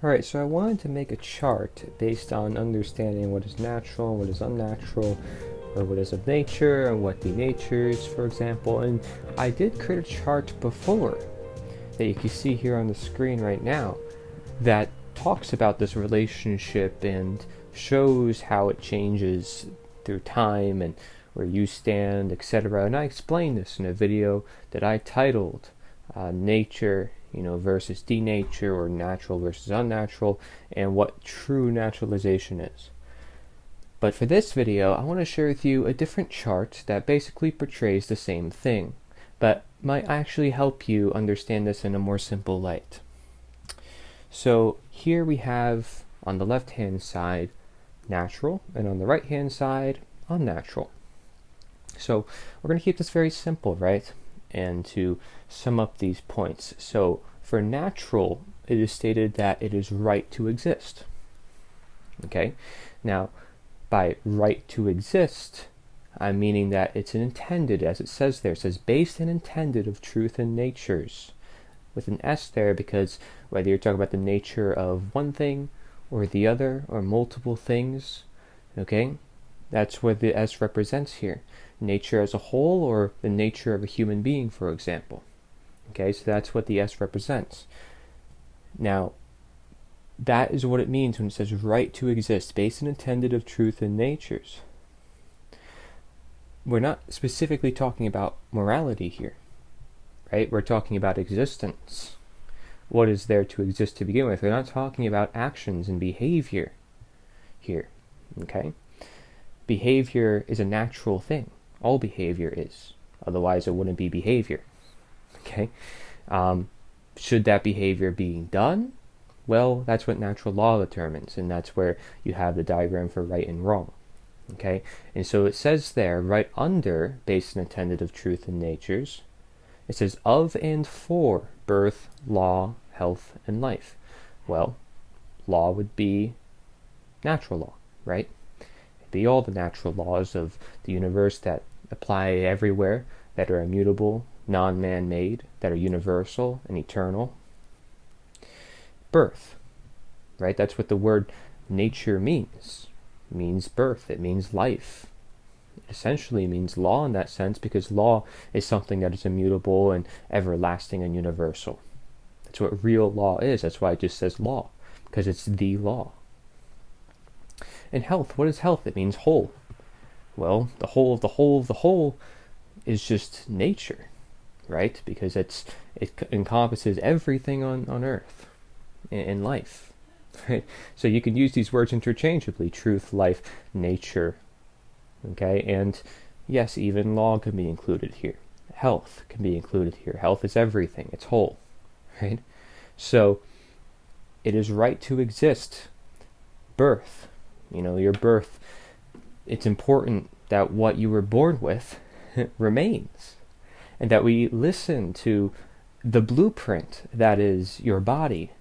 Alright, so I wanted to make a chart based on understanding what is natural, what is unnatural, or what is of nature, and what denatures, for example. And I did create a chart before that you can see here on the screen right now that talks about this relationship and shows how it changes through time and where you stand, etc. And I explained this in a video that I titled Nature versus denature, or natural versus unnatural, and what true naturalization is. But for this video, I want to share with you a different chart that basically portrays the same thing, but might actually help you understand this in a more simple light. So here we have on the left hand side natural, and on the right hand side unnatural. So we're going to keep this very simple, right? And to sum up these points. So for natural, it is stated that it is right to exist. Okay? Now, by right to exist, I'm meaning that it's intended, as it says there. It says based and intended of truth and natures. With an S there, because whether you're talking about the nature of one thing or the other or multiple things, okay? That's what the S represents here. Nature as a whole, or the nature of a human being, for example. Okay, so that's what the S represents. Now, that is what it means when it says right to exist, based and intended of truth and natures. We're not specifically talking about morality here, right? We're talking about existence. What is there to exist to begin with? We're not talking about actions and behavior here, okay? Behavior is a natural thing. All behavior is. Otherwise, it wouldn't be behavior. Okay? Should that behavior be done? Well, that's what natural law determines, and that's where you have the diagram for right and wrong. Okay? And so it says there, right under based and intended of truth and natures, it says of and for birth, law, health, and life. Well, law would be natural law, right? Be all the natural laws of the universe that apply everywhere, that are immutable, non-man-made, that are universal and eternal. Birth, right? That's what the word nature means. It means birth. It means life. It essentially means law in that sense, because law is something that is immutable and everlasting and universal. That's what real law is. That's why it just says law, because it's the law. And health, what is health? It means whole. Well, the whole of the whole of the whole is just nature, right? Because it encompasses everything on earth, in life, right? So you can use these words interchangeably: truth, life, nature, okay? And yes, even law can be included here. Health can be included here. Health is everything. It's whole, right? So it is right to exist. Birth, your birth, it's important that what you were born with remains, and that we listen to the blueprint that is your body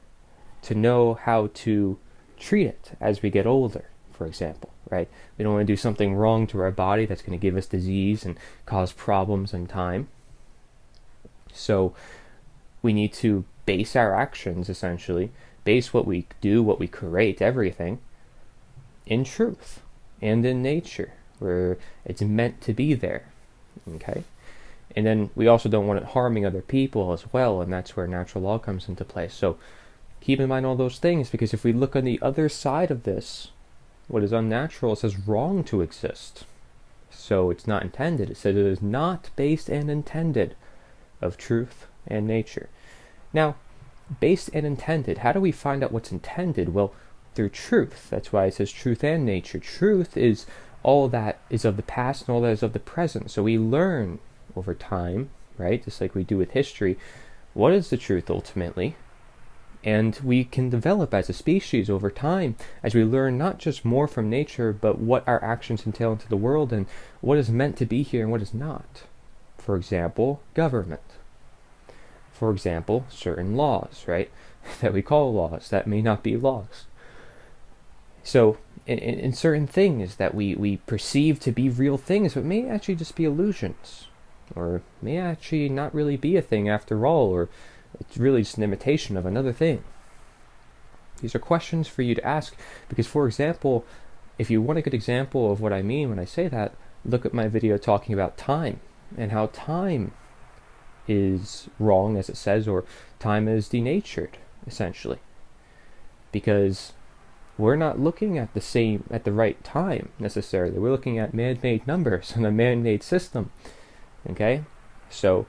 to know how to treat it as we get older, for example, right? We don't want to do something wrong to our body that's going to give us disease and cause problems in time. So we need to base our actions, essentially, base what we do, what we create, everything, in truth and in nature, where it's meant to be there, okay? And then we also don't want it harming other people as well, and that's where natural law comes into play. So keep in mind all those things, because if we look on the other side of this, what is unnatural, it says wrong to exist. So it's not intended. It says it is not based and intended of truth and nature. Now, based and intended, how do we find out what's intended? Well, through truth. That's why it says truth and nature. Truth is all that is of the past and all that is of the present. So we learn over time, right? Just like we do with history, what is the truth ultimately? And we can develop as a species over time as we learn not just more from nature, but what our actions entail into the world and what is meant to be here and what is not. For example, government. For example, certain laws, right? That we call laws, that may not be laws. So in certain things that we perceive to be real things, but may actually just be illusions, or may actually not really be a thing after all, or it's really just an imitation of another thing. These are questions for you to ask because, for example, if you want a good example of what I mean when I say that, look at my video talking about time and how time is wrong, as it says, or time is denatured, essentially. Because we're not looking at the right time necessarily. We're looking at man-made numbers and a man-made system. Okay? So,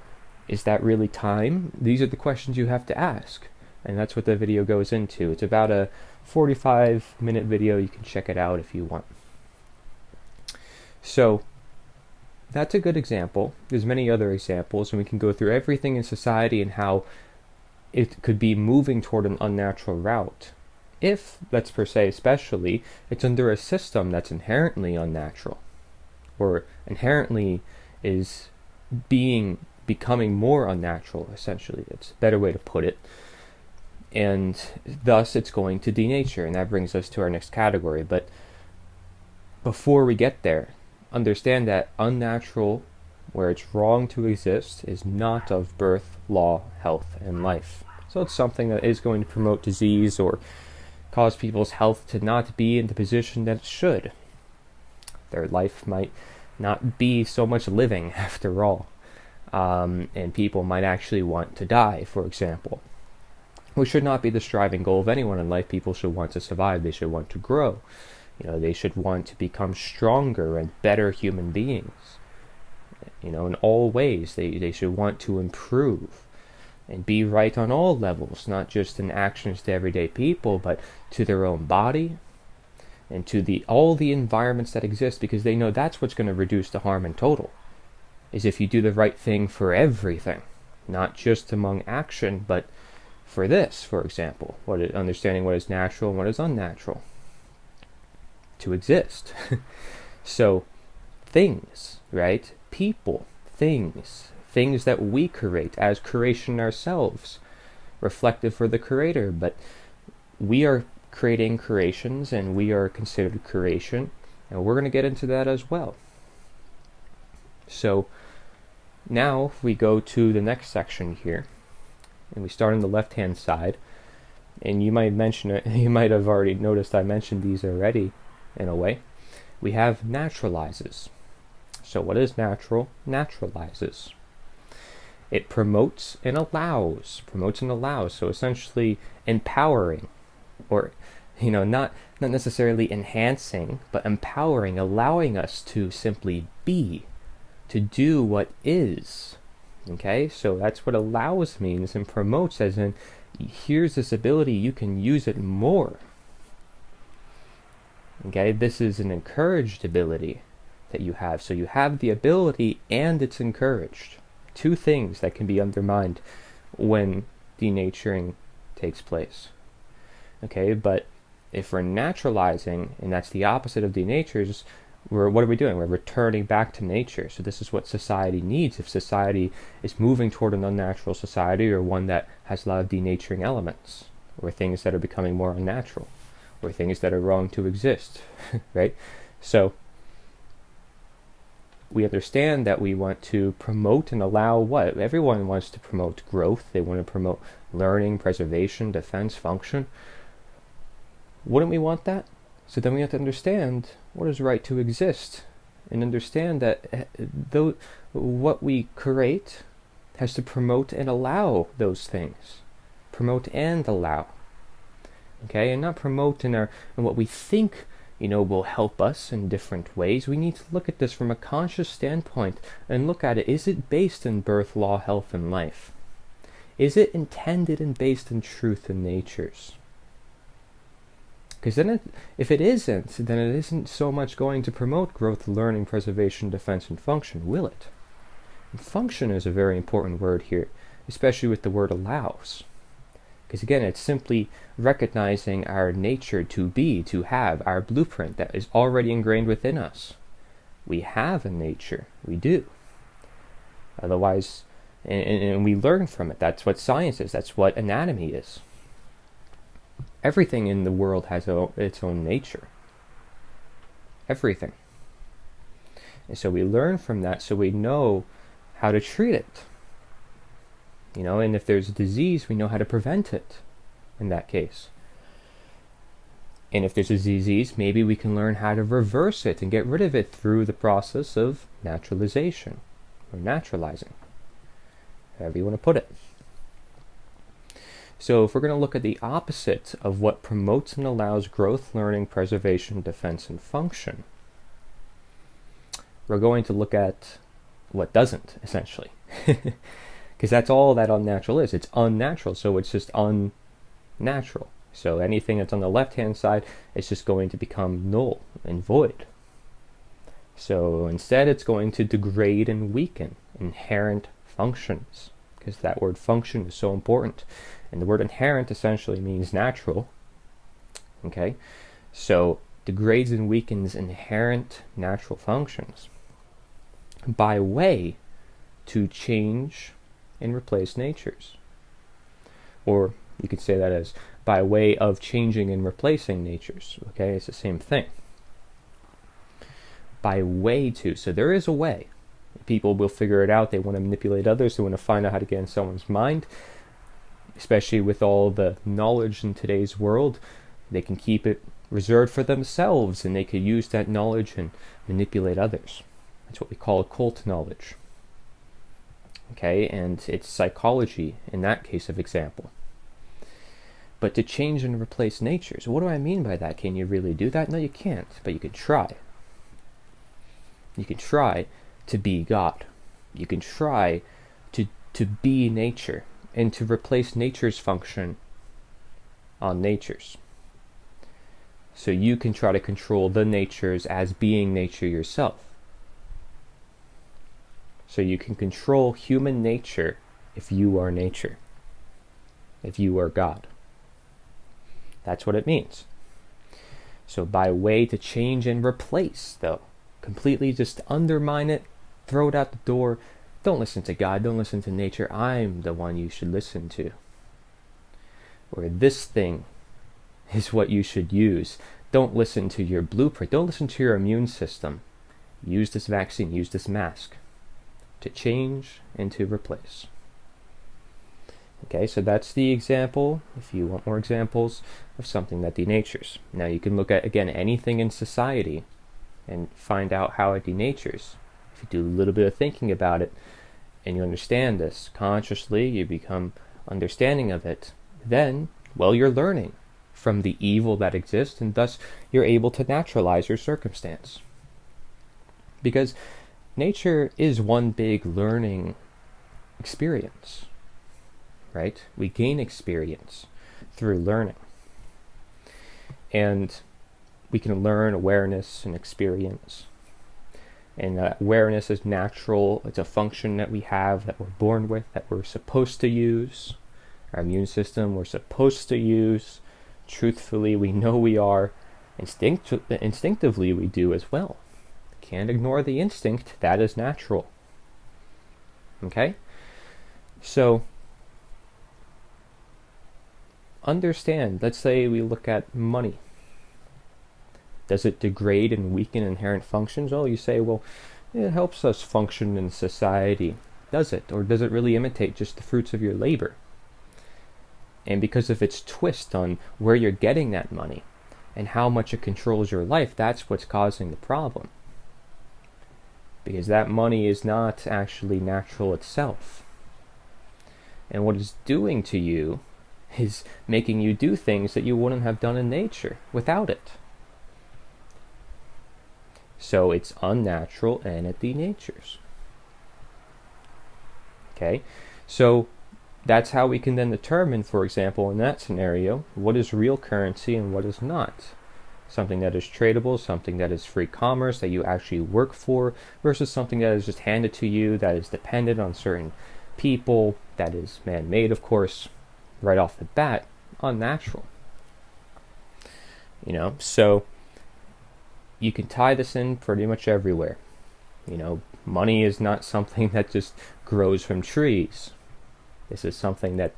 is that really time? These are the questions you have to ask. And that's what the video goes into. It's about a 45-minute video. You can check it out if you want. So, that's a good example. There's many other examples, and we can go through everything in society and how it could be moving toward an unnatural route. If, let's per se especially, it's under a system that's inherently unnatural, or inherently is becoming more unnatural, essentially. That's a better way to put it. And thus it's going to denature, and that brings us to our next category. But before we get there, understand that unnatural, where it's wrong to exist, is not of birth, law, health, and life. So it's something that is going to promote disease or cause people's health to not be in the position that it should. Their life might not be so much living after all. And people might actually want to die, for example. Which should not be the striving goal of anyone in life. People should want to survive. They should want to grow. They should want to become stronger and better human beings. In all ways, they should want to improve and be right on all levels, not just in actions to everyday people, but to their own body and to all the environments that exist, because they know that's what's going to reduce the harm in total, is if you do the right thing for everything, not just among action, but for this, for example, understanding what is natural and what is unnatural to exist. So, things, right? People, things that we create as creation ourselves, reflective for the Creator, but we are creating creations and we are considered creation, and we're going to get into that as well. So, now if we go to the next section here, and we start on the left-hand side, and you might mention it, you might have already noticed I mentioned these already, in a way. We have naturalizes. So what is natural? Naturalizes. It promotes and allows. So essentially empowering, or not necessarily enhancing, but empowering, allowing us to simply be, to do what is. Okay, so that's what allows means, and promotes as in, here's this ability, you can use it more. Okay, this is an encouraged ability that you have. So you have the ability and it's encouraged. Two things that can be undermined when denaturing takes place. Okay, but if we're naturalizing, and that's the opposite of denatures, what are we doing? We're returning back to nature. So this is what society needs. If society is moving toward an unnatural society, or one that has a lot of denaturing elements, or things that are becoming more unnatural, or things that are wrong to exist, right? So we understand that we want to promote and allow what? Everyone wants to promote growth. They want to promote learning, preservation, defense, function. Wouldn't we want that? So then we have to understand what is right to exist, and understand that what we create has to promote and allow those things. Promote and allow. Okay, and not promote in what we think will help us in different ways. We need to look at this from a conscious standpoint and look at it. Is it based in birth, law, health, and life? Is it intended and based in truth and natures? Because then if it isn't, then it isn't so much going to promote growth, learning, preservation, defense, and function, will it? And function is a very important word here, especially with the word allows. Because again, it's simply recognizing our nature to be, to have, our blueprint that is already ingrained within us. We have a nature. We do. Otherwise, and we learn from it. That's what science is. That's what anatomy is. Everything in the world has its own nature. Everything. And so we learn from that, so we know how to treat it. And if there's a disease, we know how to prevent it in that case. And if there's a disease, maybe we can learn how to reverse it and get rid of it through the process of naturalization or naturalizing, however you want to put it. So if we're going to look at the opposite of what promotes and allows growth, learning, preservation, defense, and function, we're going to look at what doesn't, essentially. Because that's all that unnatural is. It's unnatural, so it's just unnatural. So anything that's on the left-hand side is just going to become null and void. So instead, it's going to degrade and weaken inherent functions, because that word function is so important. And the word inherent essentially means natural. Okay? So degrades and weakens inherent natural functions by way to change and replace natures. Or you could say that as by way of changing and replacing natures. Okay? It's the same thing. By way to. So there is a way. People will figure it out. They want to manipulate others. They want to find out how to get in someone's mind. Especially with all the knowledge in today's world, they can keep it reserved for themselves, and they could use that knowledge and manipulate others. That's what we call occult knowledge. Okay, and it's psychology in that case of example. But to change and replace natures, what do I mean by that? Can you really do that? No, you can't, but you can try. You can try to be God. You can try to be nature and to replace nature's function on nature's. So you can try to control the natures as being nature yourself. So you can control human nature if you are nature, if you are God. That's what it means. So by way to change and replace, though, completely just undermine it, throw it out the door. Don't listen to God, don't listen to nature. I'm the one you should listen to. Or this thing is what you should use. Don't listen to your blueprint. Don't listen to your immune system. Use this vaccine, use this mask to change and to replace. Okay, so that's the example, if you want more examples, of something that denatures. Now you can look at, again, anything in society and find out how it denatures. If you do a little bit of thinking about it and you understand this consciously, you become understanding of it, then, well, you're learning from the evil that exists, and thus you're able to naturalize your circumstance. Because nature is one big learning experience, right? We gain experience through learning. And we can learn awareness and experience. And awareness is natural. It's a function that we have, that we're born with, that we're supposed to use. Our immune system we're supposed to use. Truthfully, we know we are. Instinctively, we do as well. Can't ignore the instinct. That is natural. Okay? So, understand. Let's say we look at money. Does it degrade and weaken inherent functions? Oh, you say, well, it helps us function in society. Does it? Or does it really imitate just the fruits of your labor? And because of its twist on where you're getting that money and how much it controls your life, that's what's causing the problem. Because that money is not actually natural itself. And what it's doing to you is making you do things that you wouldn't have done in nature without it. So it's unnatural and it denatures. Okay, so that's how we can then determine, for example, in that scenario, what is real currency and what is not. Something that is tradable, something that is free commerce, that you actually work for, versus something that is just handed to you, that is dependent on certain people, that is man-made, of course, right off the bat, unnatural. So you can tie this in pretty much everywhere. Money is not something that just grows from trees. This is something that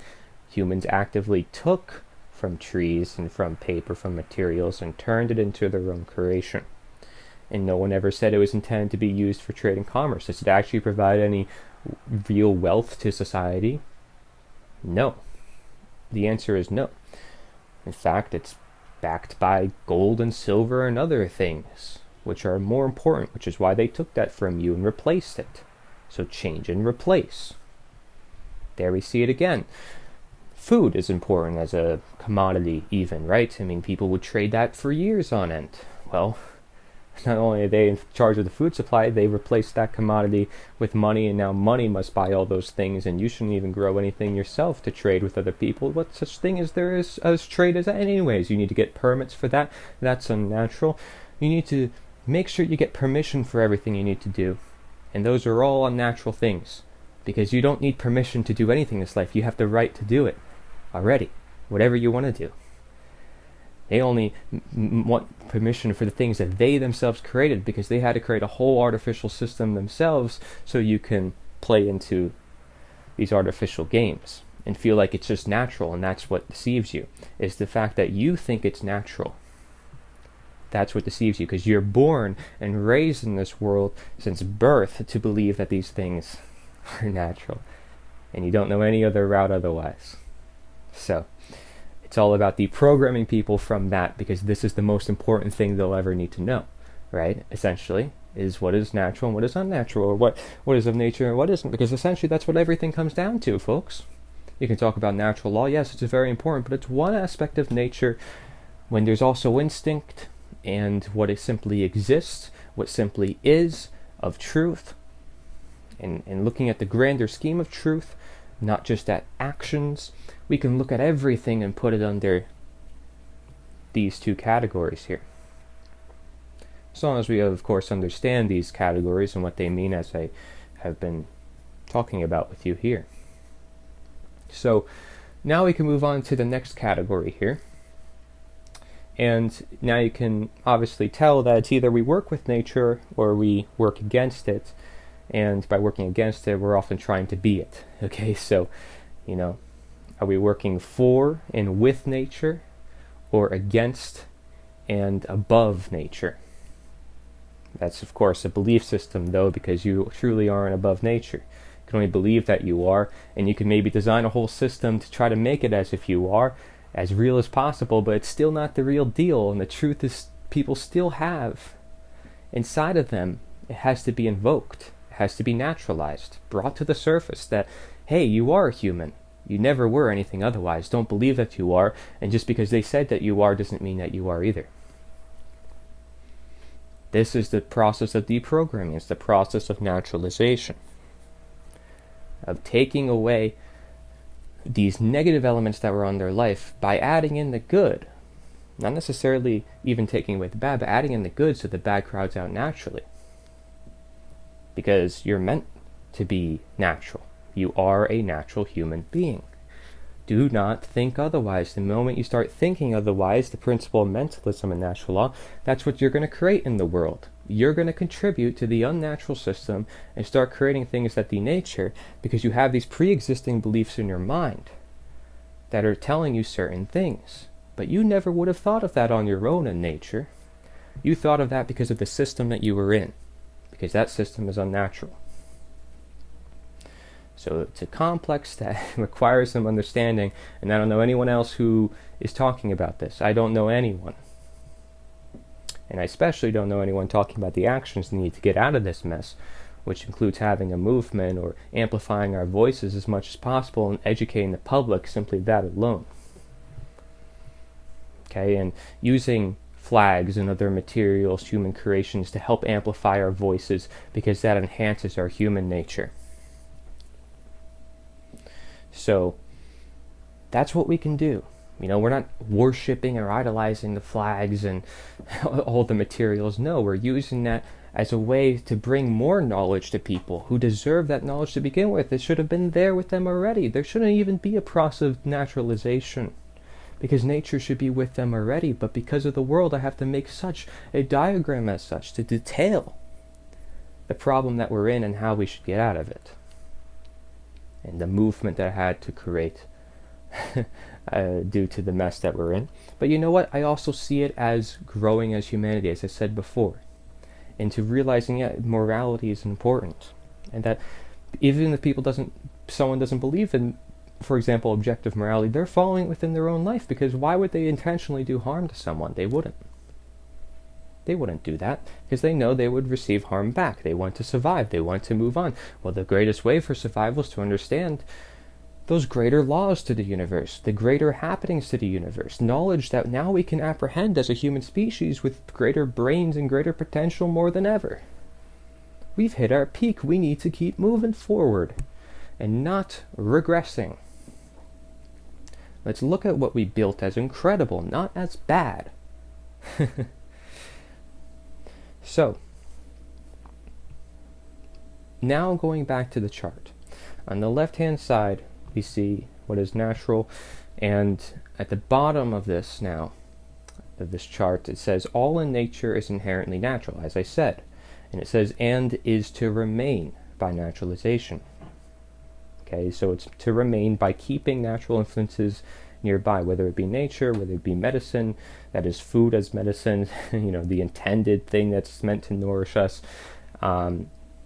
humans actively took from trees and from paper, from materials, and turned it into their own creation. And no one ever said it was intended to be used for trade and commerce. Does it actually provide any real wealth to society? No. The answer is no. In fact, it's backed by gold and silver and other things, which are more important, which is why they took that from you and replaced it. So change and replace. There we see it again. Food is important as a commodity even, right? I mean, people would trade that for years on end. Well, not only are they in charge of the food supply, they replaced that commodity with money, and now money must buy all those things, and you shouldn't even grow anything yourself to trade with other people. What such thing as there is as trade as that anyways? You need to get permits for that. That's unnatural. You need to make sure you get permission for everything you need to do. And those are all unnatural things. Because you don't need permission to do anything in this life. You have the right to do it already. Whatever you want to do. They only want permission for the things that they themselves created, because they had to create a whole artificial system themselves so you can play into these artificial games and feel like it's just natural. And that's what deceives you, is the fact that you think it's natural. That's what deceives you, because you're born and raised in this world since birth to believe that these things are natural, and you don't know any other route otherwise. So it's all about deprogramming people from that, because this is the most important thing they'll ever need to know, right? Essentially, is what is natural and what is unnatural, or what is of nature and what isn't, because essentially that's what everything comes down to, folks. You can talk about natural law, yes, it's very important, but it's one aspect of nature when there's also instinct and what it simply exists, what simply is of truth, and looking at the grander scheme of truth, not just at actions. We can look at everything and put it under these two categories here. As long as we, of course, understand these categories and what they mean, as I have been talking about with you here. So now we can move on to the next category here. And now you can obviously tell that it's either we work with nature or we work against it. And by working against it, we're often trying to be it. Okay, so, are we working for and with nature, or against and above nature? That's, of course, a belief system, though, because you truly aren't above nature. You can only believe that you are, and you can maybe design a whole system to try to make it as if you are, as real as possible, but it's still not the real deal. And the truth is, people still have inside of them, it has to be invoked. Has to be naturalized, brought to the surface that, hey, you are a human. You never were anything otherwise. Don't believe that you are, and just because they said that you are doesn't mean that you are either. This is the process of deprogramming. It's the process of naturalization, of taking away these negative elements that were on their life by adding in the good. Not necessarily even taking away the bad, but adding in the good so the bad crowds out naturally. Because you're meant to be natural. You are a natural human being. Do not think otherwise. The moment you start thinking otherwise, the principle of mentalism and natural law, that's what you're going to create in the world. You're going to contribute to the unnatural system and start creating things that denature, because you have these pre-existing beliefs in your mind that are telling you certain things. But you never would have thought of that on your own in nature. You thought of that because of the system that you were in. Because that system is unnatural. So it's a complex that requires some understanding, and I don't know anyone else who is talking about this. I don't know anyone. And I especially don't know anyone talking about the actions needed to get out of this mess, which includes having a movement or amplifying our voices as much as possible and educating the public, simply that alone. Okay, and using flags and other materials, human creations, to help amplify our voices, because that enhances our human nature. So that's what we can do. We're not worshipping or idolizing the flags and all the materials. No, we're using that as a way to bring more knowledge to people who deserve that knowledge to begin with. It should have been there with them already. There shouldn't even be a process of naturalization, because nature should be with them already. But because of the world, I have to make such a diagram as such to detail the problem that we're in and how we should get out of it. And the movement that I had to create due to the mess that we're in. But you know what? I also see it as growing as humanity, as I said before. Into realizing that morality is important. And that even if someone doesn't believe in for example, objective morality, they're following within their own life, because why would they intentionally do harm to someone? They wouldn't. They wouldn't do that because they know they would receive harm back. They want to survive. They want to move on. Well, the greatest way for survival is to understand those greater laws to the universe, the greater happenings to the universe, knowledge that now we can apprehend as a human species with greater brains and greater potential more than ever. We've hit our peak. We need to keep moving forward and not regressing. Let's look at what we built as incredible, not as bad. So, now going back to the chart. On the left-hand side, we see what is natural, and at the bottom of this now, of this chart, it says all in nature is inherently natural, as I said. And it says, and is to remain by naturalization. Okay, so it's to remain by keeping natural influences nearby, whether it be nature, whether it be medicine, that is food as medicine, the intended thing that's meant to nourish us,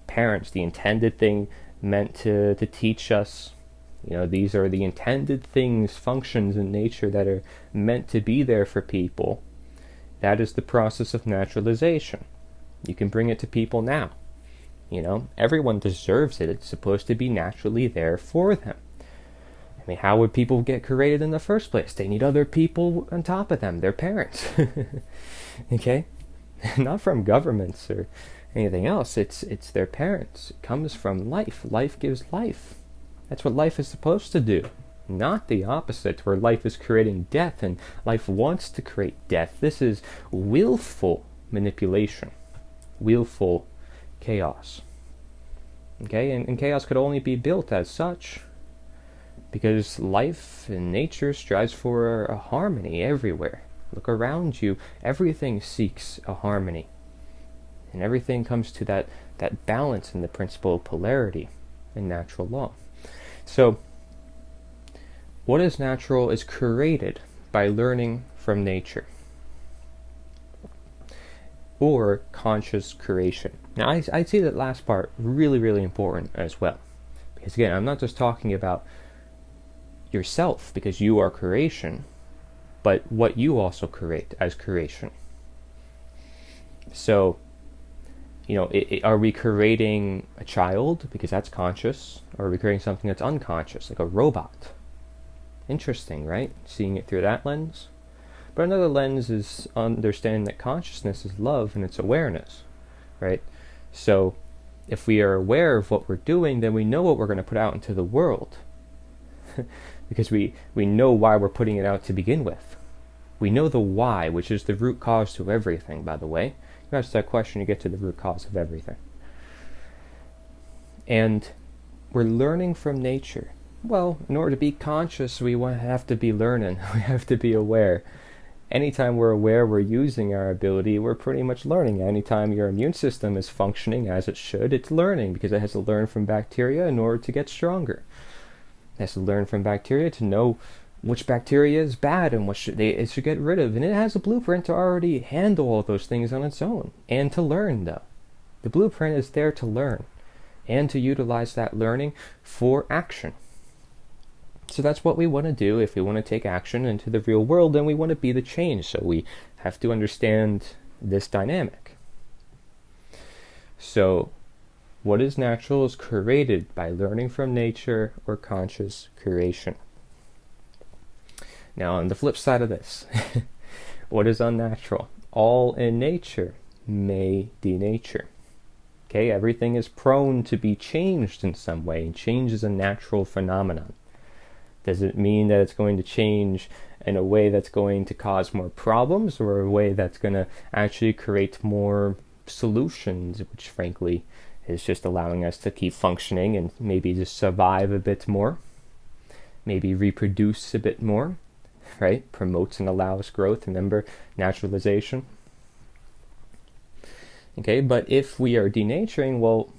parents, the intended thing meant to teach us. These are the intended things, functions in nature that are meant to be there for people. That is the process of naturalization. You can bring it to people now. Everyone deserves it. It's supposed to be naturally there for them. I mean, how would people get created in the first place? They need other people on top of them, their parents. Okay? Not from governments or anything else. It's their parents. It comes from life. Life gives life. That's what life is supposed to do. Not the opposite, where life is creating death and life wants to create death. This is willful manipulation. Willful chaos. Okay? And chaos could only be built as such, because life and nature strives for a harmony everywhere. Look around you. Everything seeks a harmony. And everything comes to that balance in the principle of polarity in natural law. So, what is natural is created by learning from nature. Or conscious creation. Now, I see that last part really, really important as well. Because again, I'm not just talking about yourself, because you are creation, but what you also create as creation. So, are we creating a child because that's conscious, or are we creating something that's unconscious, like a robot? Interesting, right? Seeing it through that lens. But another lens is understanding that consciousness is love and it's awareness, right? So, if we are aware of what we're doing, then we know what we're going to put out into the world. Because we know why we're putting it out to begin with. We know the why, which is the root cause to everything, by the way. You ask that question, you get to the root cause of everything. And we're learning from nature. Well, in order to be conscious, we have to be learning. We have to be aware. Anytime we're aware we're using our ability, we're pretty much learning. Anytime your immune system is functioning as it should, it's learning, because it has to learn from bacteria in order to get stronger. It has to learn from bacteria to know which bacteria is bad and what it should get rid of. And it has a blueprint to already handle all those things on its own. And to learn, though. The blueprint is there to learn. And to utilize that learning for action. So that's what we want to do if we want to take action into the real world, and we want to be the change. So we have to understand this dynamic. So, what is natural is created by learning from nature or conscious creation. Now, on the flip side of this, what is unnatural? All in nature may denature. Okay, everything is prone to be changed in some way, and change is a natural phenomenon. Does it mean that it's going to change in a way that's going to cause more problems, or a way that's going to actually create more solutions, which frankly is just allowing us to keep functioning and maybe just survive a bit more, maybe reproduce a bit more, right? Promotes and allows growth. Remember, naturalization. Okay, but if we are denaturing, well,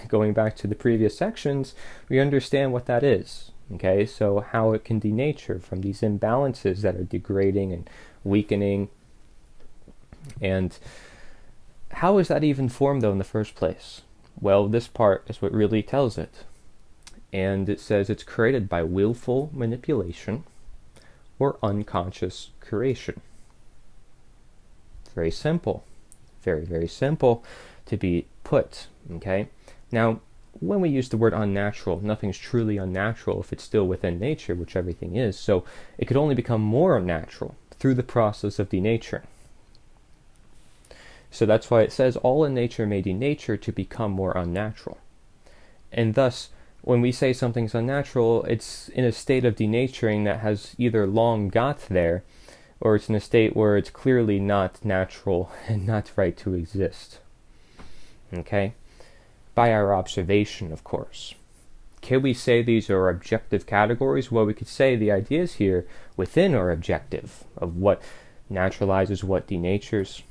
going back to the previous sections, we understand what that is. Okay, so how it can denature from these imbalances that are degrading and weakening. And how is that even formed, though, in the first place? Well, this part is what really tells it. and it says it's created by willful manipulation or unconscious creation. Very simple. Very, very simple to be put, okay? Now, when we use the word unnatural, nothing's truly unnatural if it's still within nature, which everything is, so it could only become more unnatural through the process of denature. So that's why it says all in nature may denature to become more unnatural. And thus, when we say something's unnatural, it's in a state of denaturing that has either long got there, or it's in a state where it's clearly not natural and not right to exist. Okay? By our observation, of course. Can we say these are objective categories? Well, we could say the ideas here within are objective of what naturalizes, what denatures,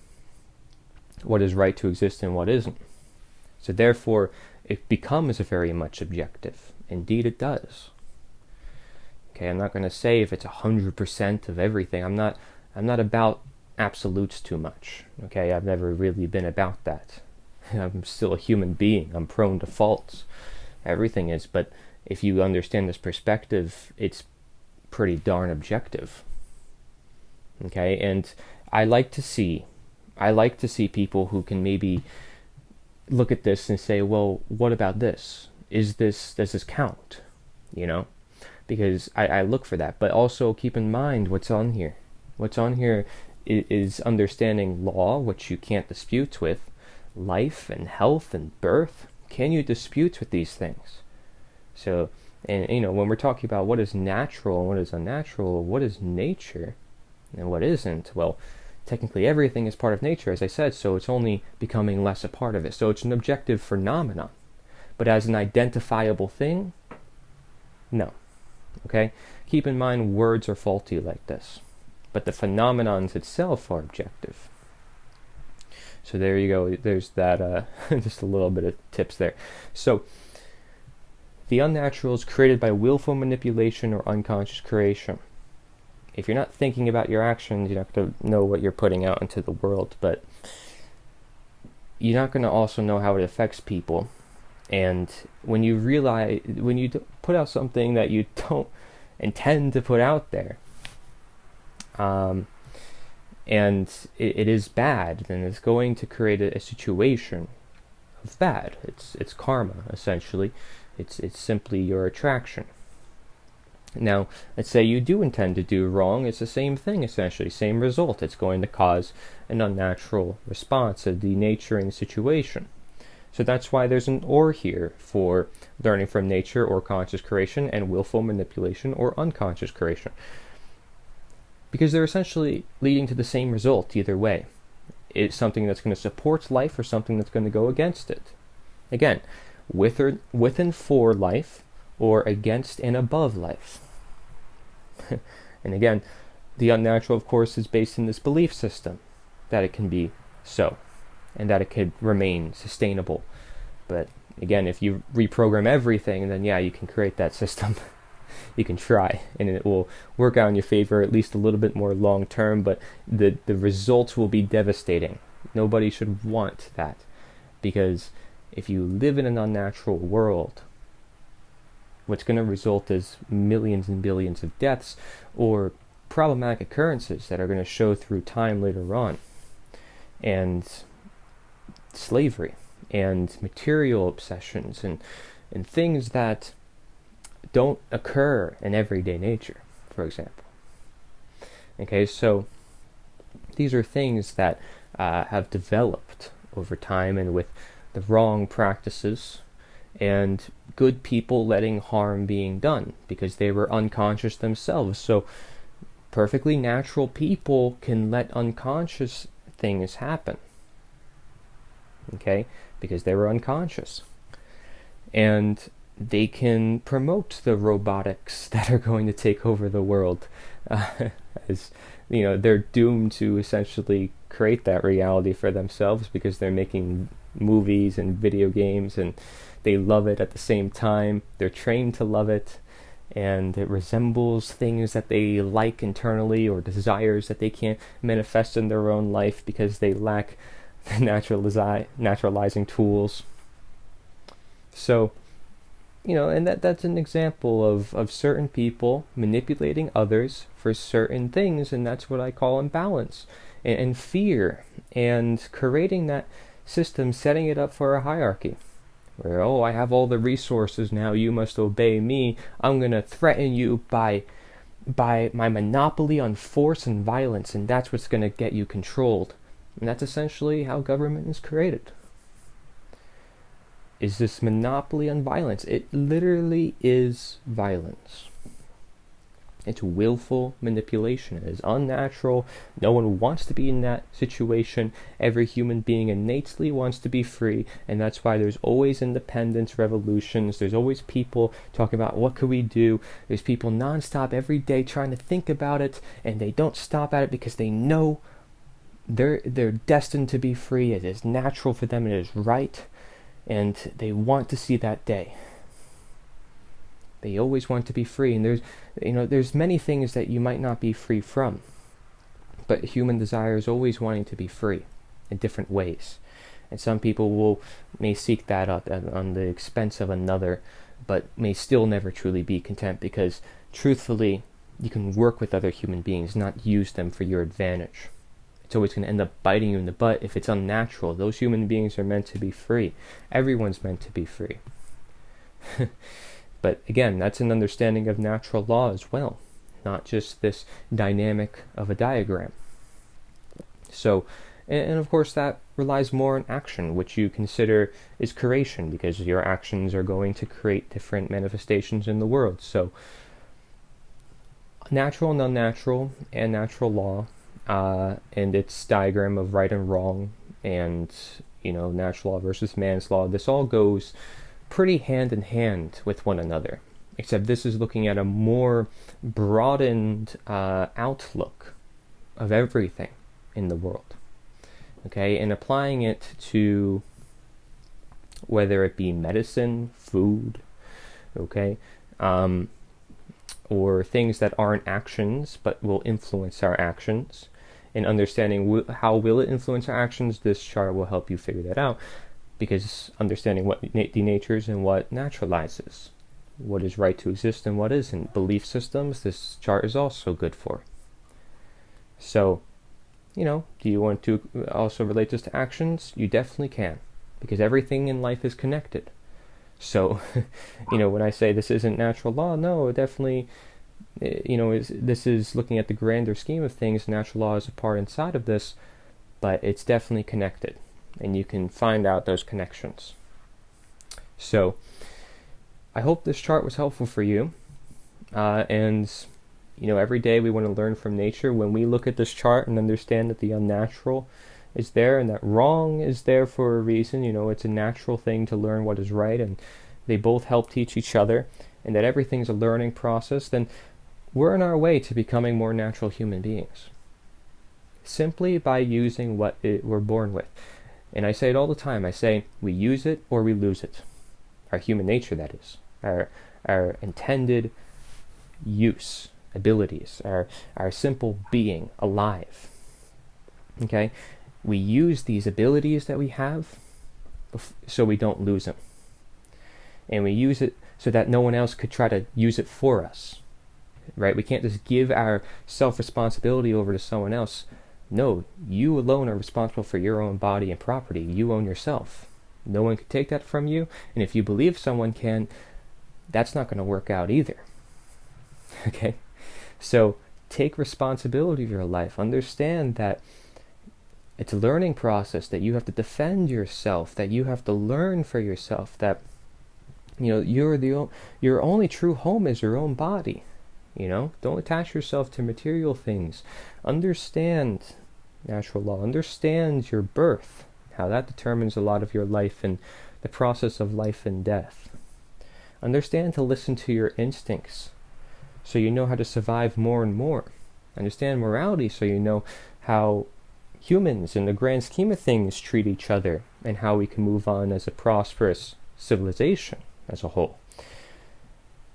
what is right to exist and what isn't. So therefore, it becomes very much objective. Indeed, it does. Okay, I'm not going to say if it's 100% of everything. I'm not about absolutes too much. Okay, I've never really been about that. I'm still a human being. I'm prone to faults. Everything is, but if you understand this perspective, it's pretty darn objective. Okay, and I like to see people who can maybe look at this and say, well, what about this? Does this count? You know? Because I look for that. But also keep in mind what's on here. What's on here is understanding law, which you can't dispute with, life and health and birth. Can you dispute with these things? So, and when we're talking about what is natural and what is unnatural, what is nature and what isn't, well, technically everything is part of nature, as I said, so it's only becoming less a part of it. So it's an objective phenomenon. But as an identifiable thing, no. Okay? Keep in mind words are faulty like this. But the phenomenons itself are objective. So there you go. There's that, just a little bit of tips there. So, the unnatural is created by willful manipulation or unconscious creation. If you're not thinking about your actions, you're not going to know what you're putting out into the world, but you're not going to also know how it affects people. And when you put out something that you don't intend to put out there, and it is bad, then it's going to create a situation of bad. It's karma, essentially. It's simply your attraction. Now, let's say you do intend to do wrong. It's the same thing, essentially, same result. It's going to cause an unnatural response, a denaturing situation. So that's why there's an or here for learning from nature or conscious creation and willful manipulation or unconscious creation. Because they're essentially leading to the same result either way. It's something that's going to support life or something that's going to go against it. Again, with and for life or against and above life. And again, the unnatural, of course, is based in this belief system that it can be so and that it could remain sustainable. But again, if you reprogram everything, then yeah, you can create that system. You can try, and it will work out in your favor at least a little bit more long term, but the results will be devastating. Nobody should want that, because if you live in an unnatural world, what's going to result is millions and billions of deaths or problematic occurrences that are going to show through time later on, and slavery and material obsessions and things that don't occur in everyday nature, for example. Okay, so these are things that have developed over time and with the wrong practices and good people letting harm being done because they were unconscious themselves. So perfectly natural people can let unconscious things happen. Okay, because they were unconscious. And they can promote the robotics that are going to take over the world. As they're doomed to essentially create that reality for themselves because they're making movies and video games and they love it at the same time. They're trained to love it, and it resembles things that they like internally or desires that they can't manifest in their own life because they lack the naturalizing tools. So and that's an example of certain people manipulating others for certain things, and that's what I call imbalance and fear, and creating that system, setting it up for a hierarchy where, oh, I have all the resources now, you must obey me, I'm going to threaten you by my monopoly on force and violence, and that's what's going to get you controlled. And that's essentially how government is created. Is this monopoly on violence. It literally is violence. It's willful manipulation. It is unnatural. No one wants to be in that situation. Every human being innately wants to be free, and that's why there's always independence revolutions. There's always people talking about what could we do. There's people nonstop every day trying to think about it, and they don't stop at it because they know they're destined to be free. It is natural for them. It is right, and they want to see that day. They always want to be free, and there's many things that you might not be free from, but human desire is always wanting to be free in different ways. And some people may seek that out on the expense of another, but may still never truly be content, because truthfully, you can work with other human beings, not use them for your advantage. It's always going to end up biting you in the butt if it's unnatural. Those human beings are meant to be free. Everyone's meant to be free. But again, that's an understanding of natural law as well, not just this dynamic of a diagram. So, and of course that relies more on action, which you consider is creation, because your actions are going to create different manifestations in the world. So, natural and unnatural, and natural law, and its diagram of right and wrong, and, natural law versus man's law, this all goes pretty hand in hand with one another, except this is looking at a more broadened outlook of everything in the world, okay, and applying it to whether it be medicine, food, okay, or things that aren't actions but will influence our actions, and understanding how will it influence our actions. This chart will help you figure that out, because understanding what denatures and what naturalizes, what is right to exist and what isn't, belief systems, this chart is also good for. So, do you want to also relate this to actions? You definitely can, because everything in life is connected. So, when I say this isn't natural law, no, it definitely, this is looking at the grander scheme of things. Natural law is a part inside of this, but it's definitely connected, and you can find out those connections. So, I hope this chart was helpful for you, and every day we want to learn from nature. When we look at this chart and understand that the unnatural is there and that wrong is there for a reason, it's a natural thing to learn what is right, and they both help teach each other, and that everything's a learning process, then we're on our way to becoming more natural human beings, simply by using what we're born with. And I say it all the time. I say we use it or we lose it. Our human nature, that is. Our intended use, abilities, our simple being, alive. Okay? We use these abilities that we have so we don't lose them. And we use it so that no one else could try to use it for us. Right? We can't just give our self-responsibility over to someone else. No, you alone are responsible for your own body and property. You own yourself. No one can take that from you, and if you believe someone can, that's not going to work out either. Okay? So, take responsibility of your life. Understand that it's a learning process, that you have to defend yourself, that you have to learn for yourself, that your only true home is your own body. Don't attach yourself to material things. Understand natural law. Understand your birth, how that determines a lot of your life and the process of life and death. Understand to listen to your instincts so you know how to survive more and more. Understand morality so you know how humans in the grand scheme of things treat each other, and how we can move on as a prosperous civilization as a whole.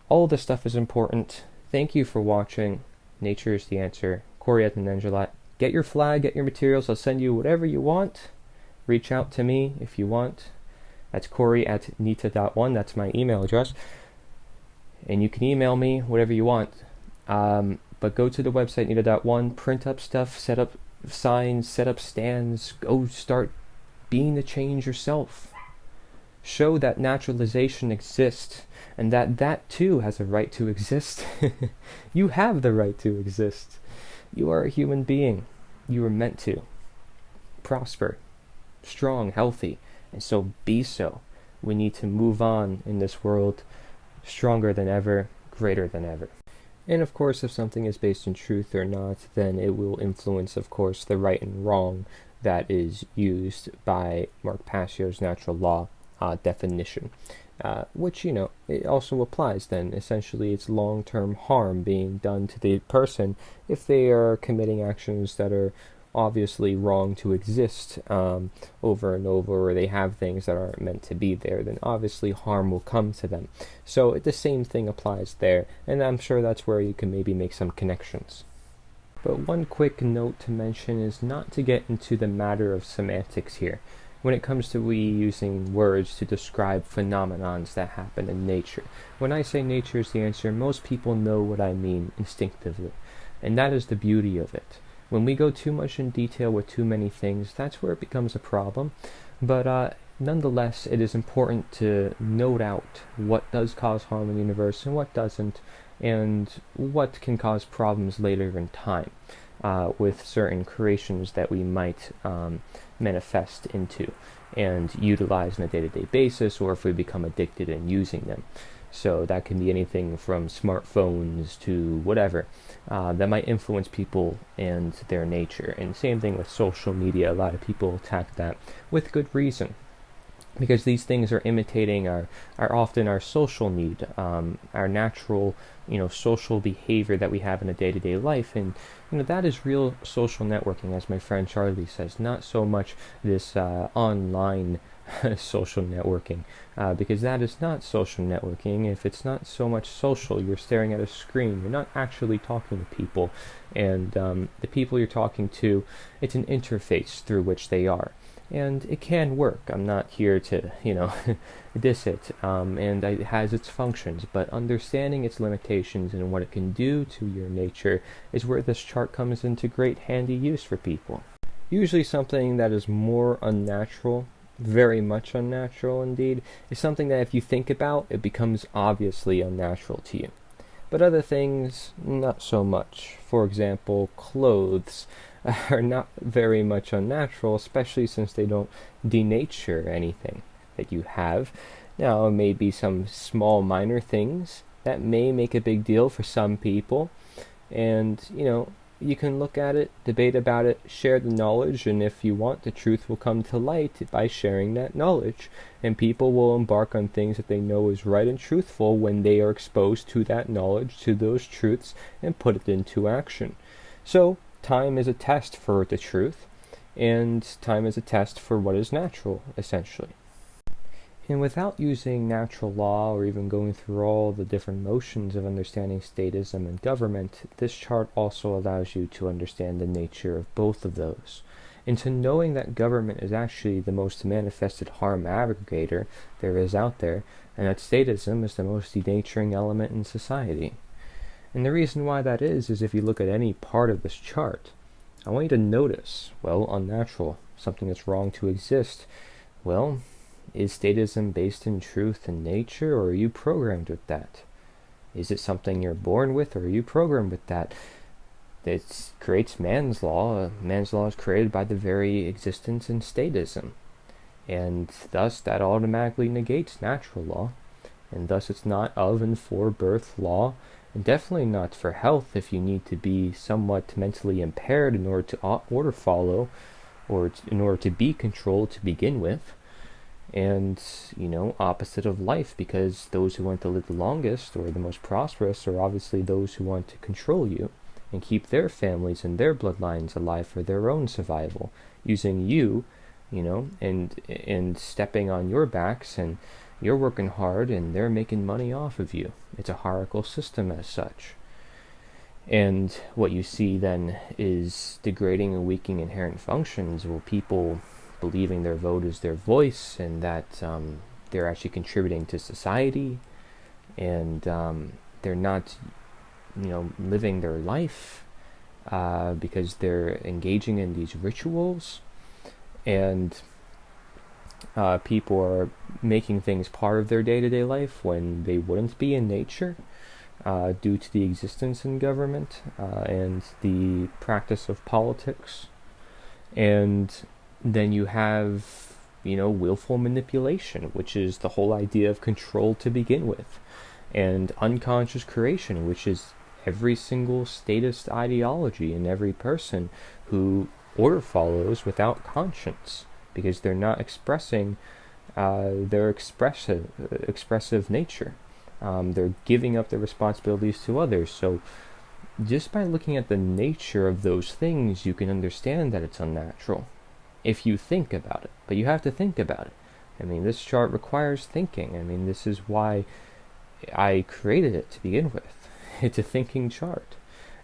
All this stuff is important. Thank you for watching. Nature is the answer. Cory Endrulat. Get your flag, get your materials. I'll send you whatever you want. Reach out to me if you want. That's Cory@nita.one. That's my email address. And you can email me whatever you want. But go to the website, nita.one, print up stuff, set up signs, set up stands, go start being the change yourself. Show that naturalization exists and that too has a right to exist. You have the right to exist. You are a human being. You were meant to prosper, strong, healthy, and so be so. We need to move on in this world stronger than ever, greater than ever. And of course, if something is based in truth or not, then it will influence, of course, the right and wrong that is used by Mark Passio's natural law definition, which, it also applies then. Essentially, it's long-term harm being done to the person if they are committing actions that are obviously wrong to exist over and over, or they have things that aren't meant to be there, then obviously harm will come to them. So the same thing applies there, and I'm sure that's where you can maybe make some connections. But one quick note to mention is not to get into the matter of semantics here when it comes to we using words to describe phenomenons that happen in nature. When I say nature is the answer, most people know what I mean instinctively, and that is the beauty of it. When we go too much in detail with too many things, that's where it becomes a problem. But nonetheless, it is important to note out what does cause harm in the universe and what doesn't, and what can cause problems later in time with certain creations that we might manifest into and utilize on a day-to-day basis, or if we become addicted in using them. So that can be anything from smartphones to whatever that might influence people and their nature. And same thing with social media. A lot of people attack that with good reason, because these things are imitating our often our social need, our natural, social behavior that we have in a day-to-day life. And that is real social networking, as my friend Charlie says, not so much this online social networking, because that is not social networking. If it's not so much social, you're staring at a screen, you're not actually talking to people, and the people you're talking to, it's an interface through which they are. And it can work. I'm not here to, diss it, and it has its functions, but understanding its limitations and what it can do to your nature is where this chart comes into great handy use for people. Usually something that is more unnatural, very much unnatural indeed, is something that if you think about, it becomes obviously unnatural to you. But other things, not so much. For example, clothes are not very much unnatural, especially since they don't denature anything that you have. Now, maybe some small minor things that may make a big deal for some people, and you can look at it, debate about it, share the knowledge, and if you want, the truth will come to light by sharing that knowledge, and people will embark on things that they know is right and truthful when they are exposed to that knowledge, to those truths, and put it into action. So time is a test for the truth, and time is a test for what is natural, essentially. And without using natural law or even going through all the different motions of understanding statism and government, this chart also allows you to understand the nature of both of those, into knowing that government is actually the most manifested harm aggregator there is out there, and that statism is the most denaturing element in society. And the reason why that is if you look at any part of this chart, I want you to notice, unnatural, something that's wrong to exist. Is statism based in truth and nature, or are you programmed with that? Is it something you're born with, or are you programmed with that? It creates man's law. Man's law is created by the very existence in statism. And thus that automatically negates natural law. And thus it's not of and for birth law, and definitely not for health if you need to be somewhat mentally impaired in order to order follow, or in order to be controlled to begin with. And, opposite of life, because those who want to live the longest or the most prosperous are obviously those who want to control you and keep their families and their bloodlines alive for their own survival, using you, and stepping on your backs, and you're working hard and they're making money off of you. It's a hierarchical system as such. And what you see then is degrading and weakening inherent functions. Well, people believing their vote is their voice, and that they're actually contributing to society, and they're not, living their life because they're engaging in these rituals, and people are making things part of their day-to-day life when they wouldn't be in nature, due to the existence in government and the practice of politics. And then you have, willful manipulation, which is the whole idea of control to begin with, and unconscious creation, which is every single statist ideology in every person who order follows without conscience, because they're not expressing their expressive nature. They're giving up their responsibilities to others. So just by looking at the nature of those things, you can understand that it's unnatural if you think about it. But you have to think about it. I mean, this chart requires thinking. I mean, this is why I created it to begin with. It's a thinking chart,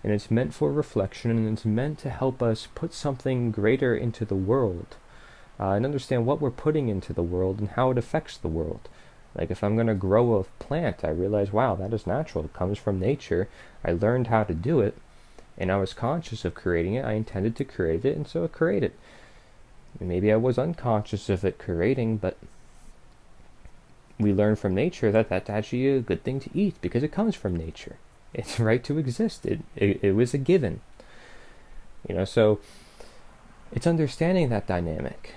and it's meant for reflection, and it's meant to help us put something greater into the world, and understand what we're putting into the world and how it affects the world. Like, if I'm going to grow a plant, I realize, wow, that is natural. It comes from nature. I learned how to do it, and I was conscious of creating it. I intended to create it, and so it created. Maybe I was unconscious of it creating, but we learn from nature that that's actually a good thing to eat because it comes from nature. It's right to exist. It was a given. So it's understanding that dynamic.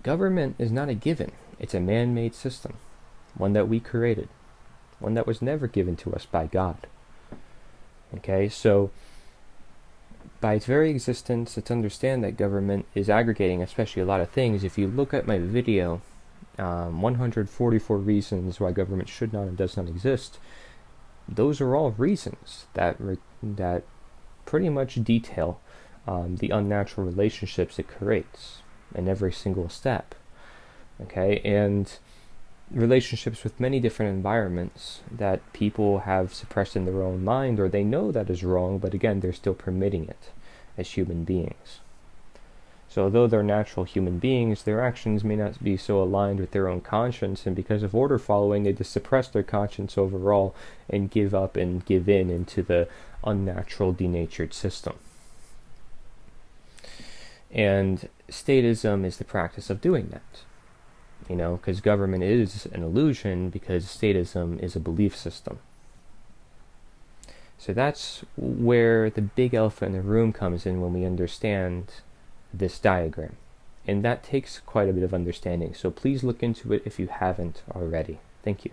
Government is not a given. It's a man-made system, one that we created, one that was never given to us by God. Okay, so by its very existence, it's understand that government is aggregating, especially a lot of things. If you look at my video, 144 reasons why government should not and does not exist, those are all reasons that pretty much detail the unnatural relationships it creates in every single step. Okay, and relationships with many different environments that people have suppressed in their own mind, or they know that is wrong, but again, they're still permitting it as human beings. So although they're natural human beings, their actions may not be so aligned with their own conscience, and because of order following, they just suppress their conscience overall and give up and give in into the unnatural, denatured system. And statism is the practice of doing that. Because government is an illusion, because statism is a belief system. So that's where the big elephant in the room comes in when we understand this diagram. And that takes quite a bit of understanding. So please look into it if you haven't already. Thank you.